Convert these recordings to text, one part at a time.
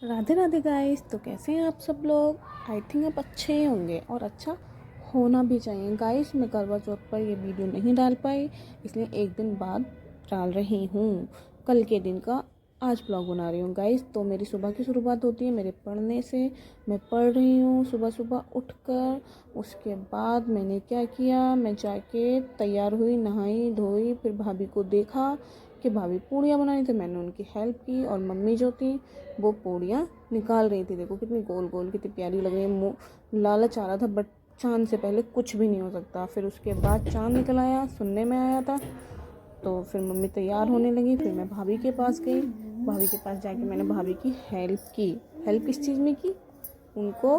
Radhe Radhe guys. तो कैसे हैं आप सब लोग? आई थिंक आप अच्छे ही होंगे और अच्छा होना भी चाहिए। गाइस मैं करवा चौथ पर ये वीडियो नहीं डाल पाई, इसलिए एक दिन बाद डाल रही हूँ। कल के दिन का आज ब्लॉग बना रही हूँ गाइस। तो मेरी सुबह की शुरुआत होती है मेरे पढ़ने से। मैं पढ़ रही हूँ सुबह सुबह उठकर। उसके बाद मैंने क्या किया, मैं जाके तैयार हुई, नहाई धोई, फिर भाभी को देखा कि भाभी पूड़ियाँ बनाई थी। मैंने उनकी हेल्प की और मम्मी जो थी वो पूड़ियाँ निकाल रही थी। देखो कितनी गोल गोल, कितनी प्यारी लग रही है। मुँह लालच आ रहा था, बट चाँद से पहले कुछ भी नहीं हो सकता। फिर उसके बाद चाँद निकल आया, सुनने में आया था। तो फिर मम्मी तैयार होने लगी, फिर मैं भाभी के पास गई। भाभी के पास जाके मैंने भाभी की हेल्प की। हेल्प किस चीज़ में की? उनको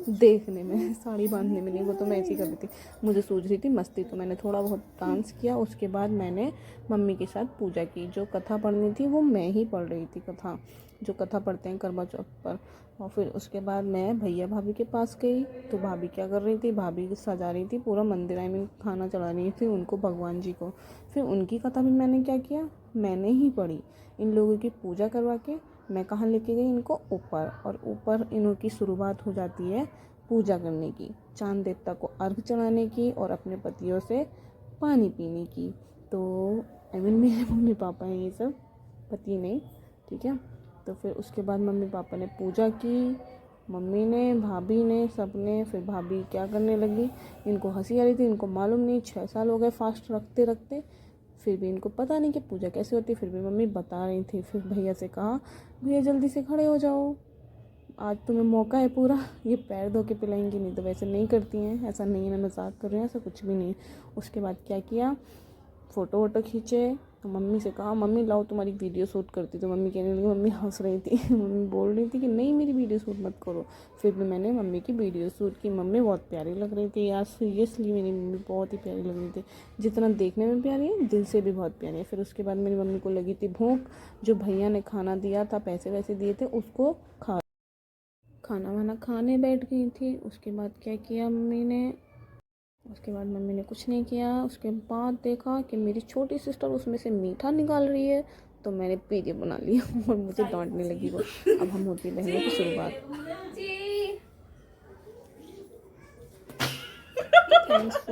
देखने में, साड़ी बांधने में नहीं, वो तो मैं ऐसे ही कर रही थी। मुझे सूझ रही थी मस्ती, तो मैंने थोड़ा बहुत डांस किया। उसके बाद मैंने मम्मी के साथ पूजा की। जो कथा पढ़नी थी वो मैं ही पढ़ रही थी, कथा जो कथा पढ़ते हैं करवा चौथ पर। और फिर उसके बाद मैं भैया भाभी के पास गई। तो भाभी क्या कर रही थी, भाभी सजा रही थी पूरा मंदिर, आई मीन खाना चढ़ा रही थी उनको, भगवान जी को। फिर उनकी कथा भी मैंने क्या किया, मैंने ही पढ़ी। इन लोगों की पूजा करवा के मैं कहाँ लेके गई इनको, ऊपर। और ऊपर इनों की शुरुआत हो जाती है पूजा करने की, चांद देवता को अर्घ चढ़ाने की और अपने पतियों से पानी पीने की। तो आई मीन मेरे मम्मी पापा हैं ये सब, पति नहीं, ठीक है। तो फिर उसके बाद मम्मी पापा ने पूजा की, मम्मी ने, भाभी ने, सब ने। फिर भाभी क्या करने लगी, इनको हंसी आ रही थी। इनको मालूम नहीं 6 साल हो गए फास्ट रखते रखते, फिर भी इनको पता नहीं कि पूजा कैसे होती है। फिर भी मम्मी बता रही थी। फिर भैया से कहा, भैया जल्दी से खड़े हो जाओ, आज तुम्हें मौका है पूरा। ये पैर धो के पिलाएंगी, नहीं तो वैसे नहीं करती हैं। ऐसा नहीं है, मैं मजाक कर रही हूँ, ऐसा कुछ भी नहीं है। उसके बाद क्या किया, फ़ोटो वोटो खींचे। तो मम्मी से कहा, मम्मी लाओ तुम्हारी वीडियो शूट करती। तो मम्मी कहने लगी, मम्मी हंस रही थी मम्मी बोल रही थी कि नहीं मेरी वीडियो शूट मत करो। फिर भी मैंने मम्मी की वीडियो शूट की। मम्मी बहुत प्यारी लग रही थी यार, सीरियसली मेरी मम्मी बहुत ही प्यारी लग रही थी। जितना देखने में प्यारी है, दिल से भी बहुत प्यारी है। फिर उसके बाद मेरी मम्मी को लगी थी भूख। जो भैया ने खाना दिया था, पैसे वैसे दिए थे, उसको खाना वाना खाने बैठ गई थी। उसके बाद क्या किया मम्मी ने, उसके बाद मम्मी ने कुछ नहीं किया। उसके बाद देखा कि मेरी छोटी सिस्टर उसमें से मीठा निकाल रही है, तो मैंने वीडियो बना लिया और मुझे डांटने लगी वो। अब हम होती है बहनों की शुरुआत। Thanks for